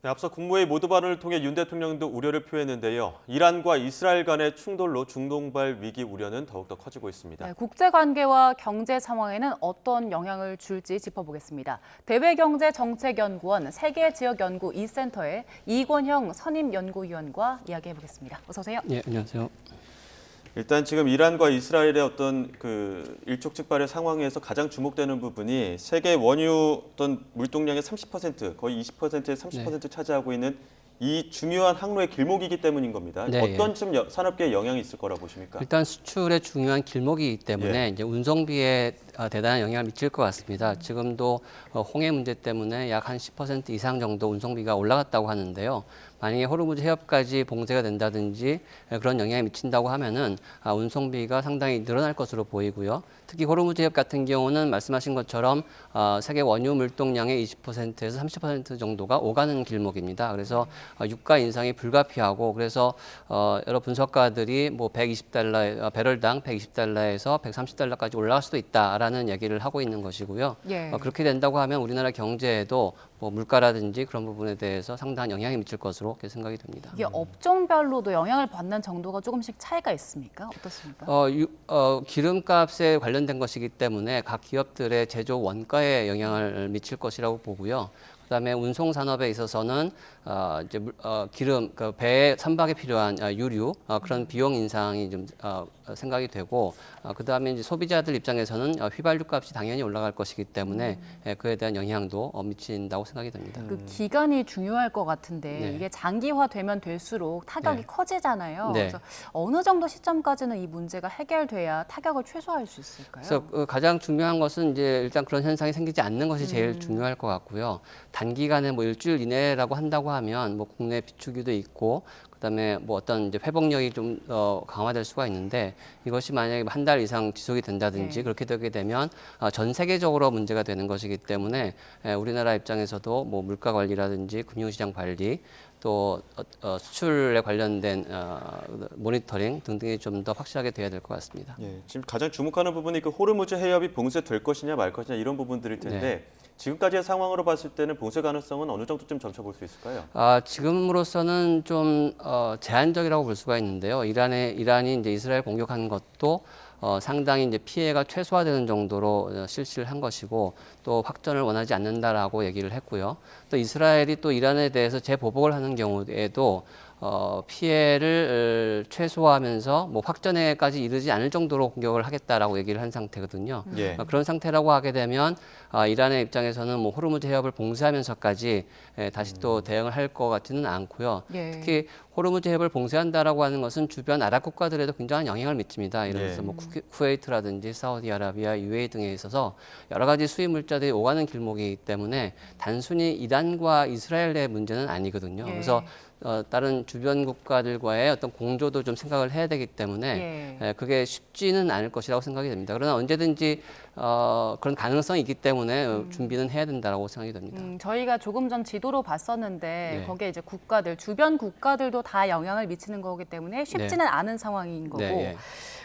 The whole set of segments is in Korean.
네, 앞서 국무회의 모두 발언을 통해 윤 대통령도 우려를 표했는데요. 이란과 이스라엘 간의 충돌로 중동발 위기 우려는 더욱더 커지고 있습니다. 네, 국제관계와 경제 상황에는 어떤 영향을 줄지 짚어보겠습니다. 대외경제정책연구원 세계지역연구 이센터의 이권형 선임연구위원과 이야기해보겠습니다. 어서 오세요. 네, 안녕하세요. 일단 지금 이란과 이스라엘의 어떤 일촉즉발의 상황에서 가장 주목되는 부분이 세계 원유 어떤 물동량의 30%, 거의 20%에 30% 차지하고 있는 이 중요한 항로의 길목이기 때문인 겁니다. 네, 어떤 좀 산업계에 영향이 있을 거라고 보십니까? 일단 수출의 중요한 길목이기 때문에 이제 운송비에 대단한 영향을 미칠 것 같습니다. 지금도 홍해 문제 때문에 약 한 10% 이상 정도 운송비가 올라갔다고 하는데요. 만약에 호르무즈 해협까지 봉쇄가 된다든지 그런 영향이 미친다고 하면은 운송비가 상당히 늘어날 것으로 보이고요. 특히 호르무즈 해협 같은 경우는 말씀하신 것처럼 세계 원유 물동량의 20%에서 30% 정도가 오가는 길목입니다. 그래서 유가 인상이 불가피하고 그래서 여러 분석가들이 뭐 120달러 배럴당 120달러에서 130달러까지 올라갈 수도 있다라는 얘기를 하고 있는 것이고요. 예. 그렇게 된다고 하면 우리나라 경제에도 뭐 물가라든지 그런 부분에 대해서 상당한 영향이 미칠 것으로 그렇게 생각이 됩니다. 이게 업종별로도 영향을 받는 정도가 조금씩 차이가 있습니까? 어떻습니까? 기름값에 관련된 것이기 때문에 각 기업들의 제조 원가에 영향을 미칠 것이라고 보고요. 그다음에 운송 산업에 있어서는 기름, 배 선박에 필요한 유류 그런 비용 인상이 좀 생각이 되고 그다음에 이제 소비자들 입장에서는 휘발유 값이 당연히 올라갈 것이기 때문에 그에 대한 영향도 미친다고 생각이 됩니다. 그 기간이 중요할 것 같은데 네. 이게 장기화되면 될수록 타격이 네. 커지잖아요. 네. 그래서 어느 정도 시점까지는 이 문제가 해결돼야 타격을 최소화할 수 있을까요? 그래서 가장 중요한 것은 이제 일단 그런 현상이 생기지 않는 것이 제일 중요할 것 같고요. 단기간에 뭐 일주일 이내라고 한다고 하면 뭐 국내 비축유도 있고 그다음에 뭐 어떤 이제 회복력이 좀 강화될 수가 있는데 이것이 만약에 한 달 이상 지속이 된다든지 네. 그렇게 되게 되면 전 세계적으로 문제가 되는 것이기 때문에 우리나라 입장에서도 뭐 물가 관리라든지 금융시장 관리 또 수출에 관련된 모니터링 등등이 좀 더 확실하게 돼야 될 것 같습니다. 예, 지금 가장 주목하는 부분이 그 호르무즈 해협이 봉쇄될 것이냐 말 것이냐 이런 부분들일 텐데 네. 지금까지의 상황으로 봤을 때는 봉쇄 가능성은 어느 정도쯤 점쳐볼 수 있을까요? 지금으로서는 좀 제한적이라고 볼 수가 있는데요. 이란이 이제 이스라엘 공격한 것도 상당히 이제 피해가 최소화되는 정도로 실시를 한 것이고 또 확전을 원하지 않는다라고 얘기를 했고요. 또 이스라엘이 또 이란에 대해서 재보복을 하는 경우에도 피해를 최소화하면서 뭐 확전에까지 이르지 않을 정도로 공격을 하겠다라고 얘기를 한 상태거든요. 예. 그런 상태라고 하게 되면 이란의 입장에서는 뭐 호르무즈 해협을 봉쇄하면서까지 다시 또 대응을 할 것 같지는 않고요. 예. 특히 호르무즈 해협을 봉쇄한다라고 하는 것은 주변 아랍 국가들에도 굉장한 영향을 미칩니다. 이런 데서 예. 뭐 쿠웨이트라든지 사우디아라비아, UAE 등에 있어서 여러 가지 수입 물자들이 오가는 길목이기 때문에 단순히 이란과 이스라엘의 문제는 아니거든요. 예. 그래서 다른 주변 국가들과의 어떤 공조도 좀 생각을 해야 되기 때문에 그게 쉽지는 않을 것이라고 생각이 됩니다. 그러나 언제든지 그런 가능성이 있기 때문에 준비는 해야 된다고 생각이 됩니다. 저희가 조금 전 지도로 봤었는데 네. 거기에 이제 주변 국가들도 다 영향을 미치는 거기 때문에 쉽지는 않은 상황인 거고. 네.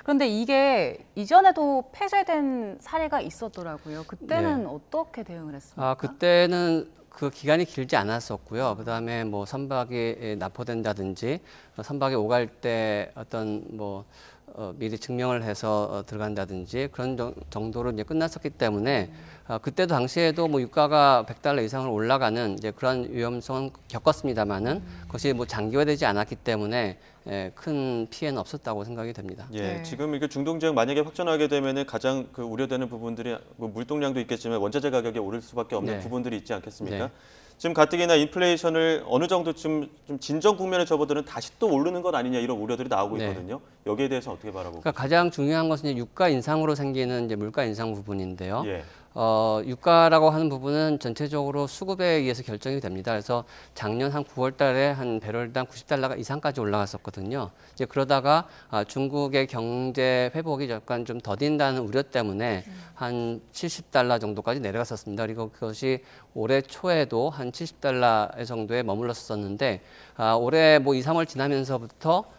그런데 이게 이전에도 폐쇄된 사례가 있었더라고요. 그때는 네. 어떻게 대응을 했습니까? 그때는 그 기간이 길지 않았었고요. 그다음에 뭐 선박이 납포된다든지 선박이 오갈 때 어떤 뭐 미리 증명을 해서 들어간다든지 그런 정도로 이제 끝났었기 때문에 그때도 당시에도 뭐 유가가 100달러 이상을 올라가는 이제 그런 위험성은 겪었습니다만은 그것이 뭐 장기화되지 않았기 때문에 큰 피해는 없었다고 생각이 됩니다. 예, 네. 지금 이게 중동 지역 만약에 확전하게 되면은 가장 우려되는 부분들이 뭐 물동량도 있겠지만 원자재 가격이 오를 수밖에 없는 네. 부분들이 있지 않겠습니까? 네. 지금 가뜩이나 인플레이션을 어느 정도쯤 좀 진정 국면에 접어드는 다시 또 오르는 것 아니냐 이런 우려들이 나오고 네. 있거든요. 여기에 대해서 어떻게 바라보고 그러니까 가장 중요한 것은 이제 유가 인상으로 생기는 이제 물가 인상 부분인데요. 예. 유가라고 하는 부분은 전체적으로 수급에 의해서 결정이 됩니다. 그래서 작년 한 9월 달에 한 배럴당 90달러 이상까지 올라갔었거든요. 이제 그러다가 중국의 경제 회복이 약간 좀 더딘다는 우려 때문에 한 70달러 정도까지 내려갔었습니다. 그리고 그것이 올해 초에도 한 70달러 정도에 머물렀었는데 올해 뭐 2, 3월 지나면서부터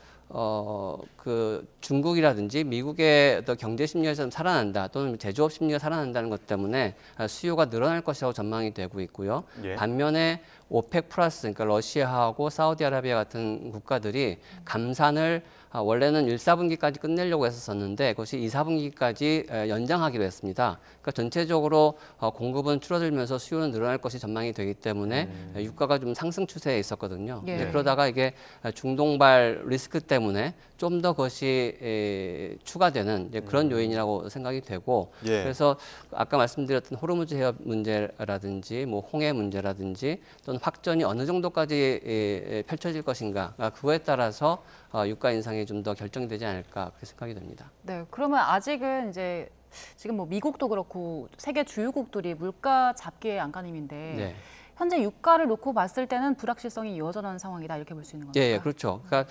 그 중국이라든지 미국의 어떤 경제 심리에서 좀 살아난다 또는 제조업 심리가 살아난다는 것 때문에 수요가 늘어날 것이라고 전망이 되고 있고요. 예. 반면에 오펙 플러스, 그러니까 러시아하고 사우디아라비아 같은 국가들이 감산을 원래는 1, 4분기까지 끝내려고 했었는데 그것이 2, 4분기까지 연장하기로 했습니다. 그러니까 전체적으로 공급은 줄어들면서 수요는 늘어날 것이 전망이 되기 때문에 유가가 좀 상승 추세에 있었거든요. 예. 근데 그러다가 이게 중동발 리스크 때문에 좀 더 그것이 추가되는 이제 그런 요인이라고 생각이 되고 예. 그래서 아까 말씀드렸던 호르무즈 해협 문제라든지 뭐 홍해 문제라든지 또는 확전이 어느 정도까지 펼쳐질 것인가 그거에 따라서 유가 인상이 좀 더 결정이 되지 않을까 그렇게 생각이 됩니다. 네, 그러면 아직은 이제 지금 뭐 미국도 그렇고 세계 주요국들이 물가 잡기의 안간힘인데 네. 현재 유가를 놓고 봤을 때는 불확실성이 여전한 상황이다 이렇게 볼 수 있는 겁니까? 예, 그렇죠. 그러니까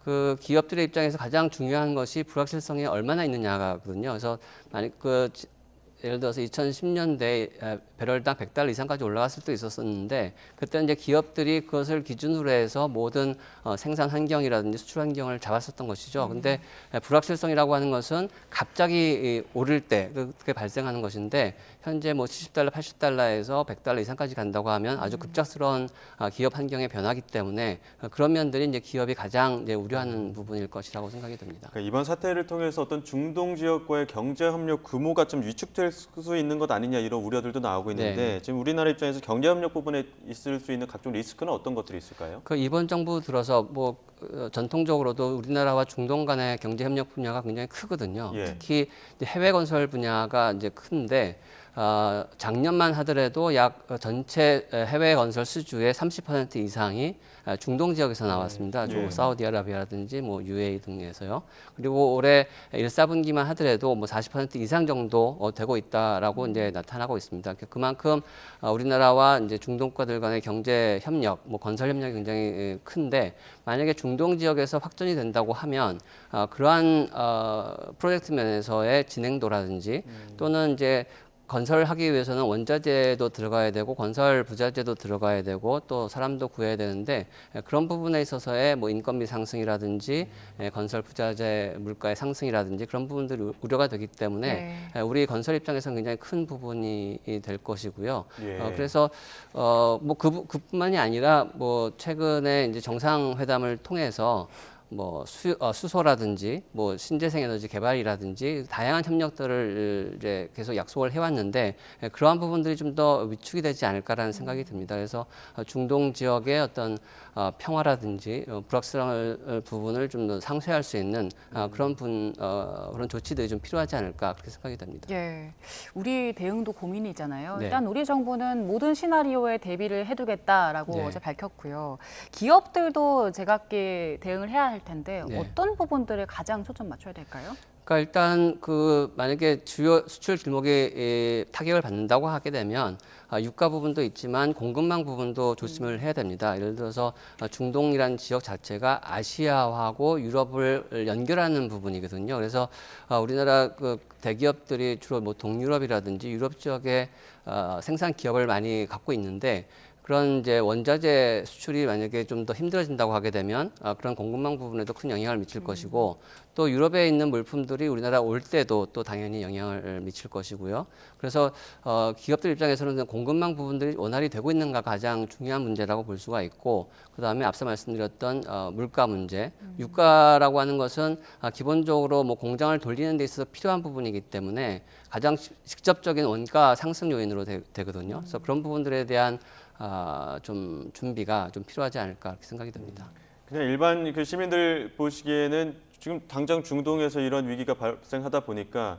그 기업들의 입장에서 가장 중요한 것이 불확실성이 얼마나 있느냐거든요. 그래서 만약 예를 들어서 2010년대 배럴당 $100 이상까지 올라갔을 때 있었었는데 그때 이제 기업들이 그것을 기준으로 해서 모든 생산 환경이라든지 수출 환경을 잡았었던 것이죠. 근데 불확실성이라고 하는 것은 갑자기 오를 때 그게 발생하는 것인데 현재 뭐 $70, $80에서 $100 이상까지 간다고 하면 아주 급작스러운 기업 환경의 변화기 때문에 그런 면들이 이제 기업이 가장 이제 우려하는 부분일 것이라고 생각이 됩니다. 그러니까 이번 사태를 통해서 어떤 중동 지역과의 경제 협력 규모가 좀 위축될 수 있는 것 아니냐 이런 우려들도 나오고 있는데 네. 지금 우리나라 입장에서 경제 협력 부분에 있을 수 있는 각종 리스크는 어떤 것들이 있을까요? 그 이번 정부 들어서 뭐 전통적으로도 우리나라와 중동 간의 경제 협력 분야가 굉장히 크거든요. 예. 특히 이제 해외 건설 분야가 이제 큰데 작년만 하더라도 약 전체 해외 건설 수주의 30% 이상이 중동 지역에서 나왔습니다. 예. 사우디아라비아라든지 뭐 UAE 등에서요. 그리고 올해 1, 4분기만 하더라도 뭐 40% 이상 정도 되고 있다라고 이제 나타나고 있습니다. 그만큼 우리나라와 이제 중동 국가들 간의 경제 협력, 뭐 건설 협력이 굉장히 큰데 만약에 중동 지역에서 확전이 된다고 하면 그러한 프로젝트 면에서의 진행도라든지 또는 이제 건설하기 위해서는 원자재도 들어가야 되고 건설 부자재도 들어가야 되고 또 사람도 구해야 되는데 그런 부분에 있어서의 뭐 인건비 상승이라든지 건설 부자재 물가의 상승이라든지 그런 부분들이 우려가 되기 때문에 우리 건설 입장에서는 굉장히 큰 부분이 될 것이고요. 예. 그래서 뭐 그뿐만이 아니라 뭐 최근에 이제 정상회담을 통해서 뭐 수소라든지 뭐 신재생 에너지 개발이라든지 다양한 협력들을 이제 계속 약속을 해왔는데 그러한 부분들이 좀 더 위축이 되지 않을까라는 생각이 듭니다. 그래서 중동 지역의 어떤 평화라든지 불확실한 부분을 좀 더 상쇄할 수 있는 그런 조치들이 좀 필요하지 않을까 그렇게 생각이 됩니다. 예, 우리 대응도 고민이잖아요. 네. 일단 우리 정부는 모든 시나리오에 대비를 해두겠다라고 네. 어제 밝혔고요. 기업들도 제각기 대응을 해야 할 텐데 네. 어떤 부분들을 가장 초점 맞춰야 될까요? 그러니까 일단 만약에 주요 수출 길목에 타격을 받는다고 하게 되면 유가 부분도 있지만 공급망 부분도 조심을 해야 됩니다. 예를 들어서 중동이라는 지역 자체가 아시아하고 유럽을 연결하는 부분이거든요. 그래서 우리나라 그 대기업들이 주로 뭐 동유럽이라든지 유럽 지역에 생산 기업을 많이 갖고 있는데 그런 이제 원자재 수출이 만약에 좀 더 힘들어진다고 하게 되면 그런 공급망 부분에도 큰 영향을 미칠 것이고 또 유럽에 있는 물품들이 우리나라 올 때도 또 당연히 영향을 미칠 것이고요. 그래서 기업들 입장에서는 공급망 부분들이 원활히 되고 있는가 가장 중요한 문제라고 볼 수가 있고 그다음에 앞서 말씀드렸던 물가 문제, 유가라고 하는 것은 기본적으로 뭐 공장을 돌리는 데 있어서 필요한 부분이기 때문에 가장 직접적인 원가 상승 요인으로 되거든요. 그래서 그런 부분들에 대한 좀 준비가 좀 필요하지 않을까 그렇게 생각이 듭니다. 그냥 일반 그 시민들 보시기에는 지금 당장 중동에서 이런 위기가 발생하다 보니까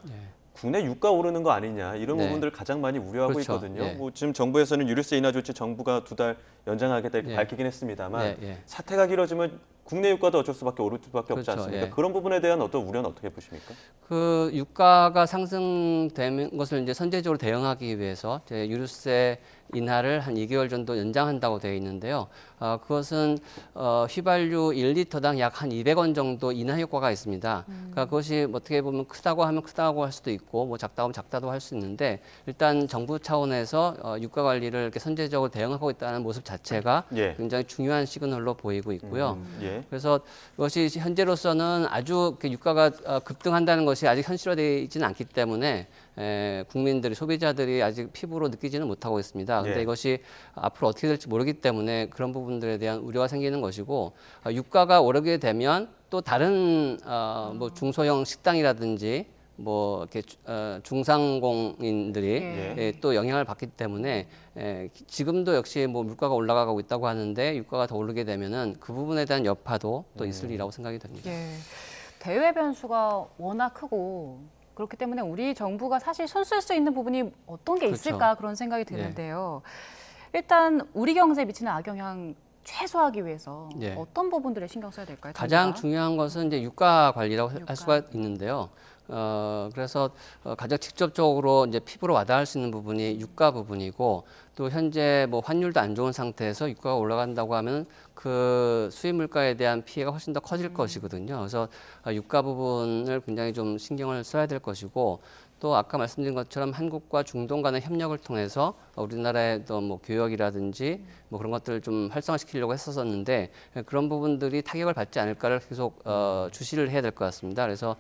국내 유가 오르는 거 아니냐 이런 네. 부분들을 가장 많이 우려하고 그렇죠. 있거든요. 네. 뭐 지금 정부에서는 유류세 인하 조치 정부가 2달 연장하겠다 이렇게 네. 밝히긴 했습니다만 네, 네. 사태가 길어지면 국내 유가도 어쩔 수밖에 오를 수밖에 없지 그렇죠. 않습니까? 예. 그런 부분에 대한 어떤 우려는 어떻게 보십니까? 그 유가가 상승되는 것을 이제 선제적으로 대응하기 위해서 이제 유류세 인하를 한 2개월 정도 연장한다고 되어 있는데요. 그것은 휘발유 1리터당 약 한 200원 정도 인하 효과가 있습니다. 그러니까 그것이 어떻게 보면 크다고 하면 크다고 할 수도 있고 뭐 작다고 하면 작다도 할 수 있는데 일단 정부 차원에서 유가 관리를 이렇게 선제적으로 대응하고 있다는 모습 자체가 예. 굉장히 중요한 시그널로 보이고 있고요. 예. 그래서 이것이 현재로서는 아주 유가가 급등한다는 것이 아직 현실화되어 있지는 않기 때문에 국민들이 소비자들이 아직 피부로 느끼지는 못하고 있습니다. 근데 예. 이것이 앞으로 어떻게 될지 모르기 때문에 그런 부분들에 대한 우려가 생기는 것이고 유가가 오르게 되면 또 다른 뭐 중소형 식당이라든지 뭐 이렇게 중상공인들이 예. 또 영향을 받기 때문에 지금도 역시 뭐 물가가 올라가고 있다고 하는데 유가가 더 오르게 되면은 그 부분에 대한 여파도 또 있으리라고 생각이 됩니다. 예. 대외 변수가 워낙 크고 그렇기 때문에 우리 정부가 사실 손쓸 수 있는 부분이 어떤 게 그렇죠. 있을까 그런 생각이 드는데요. 일단 우리 경제에 미치는 악영향 최소화하기 위해서 예. 어떤 부분들에 신경 써야 될까요? 가장 정부가? 중요한 것은 이제 유가 관리라고 유가. 할 수가 있는데요. 그래서 가장 직접적으로 이제 피부로 와닿을 수 있는 부분이 유가 부분이고 또 현재 뭐 환율도 안 좋은 상태에서 유가가 올라간다고 하면 그 수입 물가에 대한 피해가 훨씬 더 커질 것이거든요. 그래서 유가 부분을 굉장히 좀 신경을 써야 될 것이고 또 아까 말씀드린 것처럼 한국과 중동 간의 협력을 통해서 우리나라의 또 뭐 교역이라든지 뭐 그런 것들을 좀 활성화시키려고 했었는데 그런 부분들이 타격을 받지 않을까를 계속 주시를 해야 될 것 같습니다. 그래서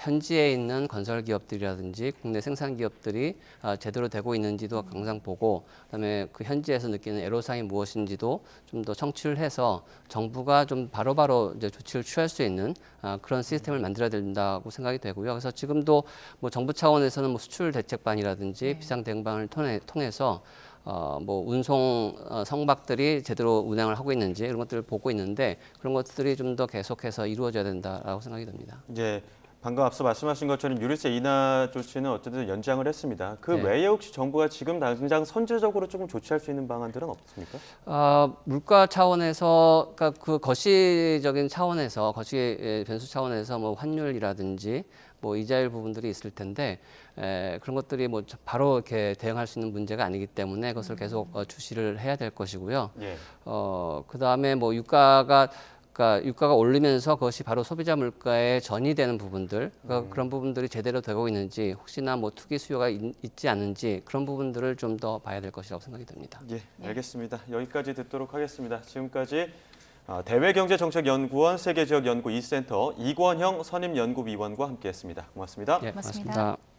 현지에 있는 건설 기업들이라든지 국내 생산 기업들이 제대로 되고 있는지도 항상 보고 그다음에 그 현지에서 느끼는 애로사항이 무엇인지도 좀 더 청취를 해서 정부가 좀 바로바로 이제 조치를 취할 수 있는 그런 시스템을 만들어야 된다고 생각이 되고요. 그래서 지금도 뭐 정부 차원에서는 뭐 수출 대책반이라든지 비상 대응반을 통해서 뭐 운송 성박들이 제대로 운행을 하고 있는지 이런 것들을 보고 있는데 그런 것들이 좀 더 계속해서 이루어져야 된다라고 생각이 듭니다. 예. 방금 앞서 말씀하신 것처럼 유류세 인하 조치는 어쨌든 연장을 했습니다. 그 네. 외에 혹시 정부가 지금 당장 선제적으로 조금 조치할 수 있는 방안들은 없습니까? 물가 차원에서, 그러니까 그 거시적인 차원에서, 거시 변수 차원에서 뭐 환율이라든지 뭐 이자율 부분들이 있을 텐데 그런 것들이 뭐 바로 이렇게 대응할 수 있는 문제가 아니기 때문에 그것을 계속 주시를 해야 될 것이고요. 예. 그 다음에 뭐 유가가 오르면서 그것이 바로 소비자 물가에 전이되는 부분들, 그러니까 그런 부분들이 제대로 되고 있는지, 혹시나 뭐 투기 수요가 있지 않은지 그런 부분들을 좀 더 봐야 될 것이라고 생각이 듭니다. 예, 알겠습니다. 여기까지 듣도록 하겠습니다. 지금까지 대외경제정책연구원 세계지역연구 2센터 이권형 선임연구위원과 함께했습니다. 고맙습니다. 예, 고맙습니다. 고맙습니다.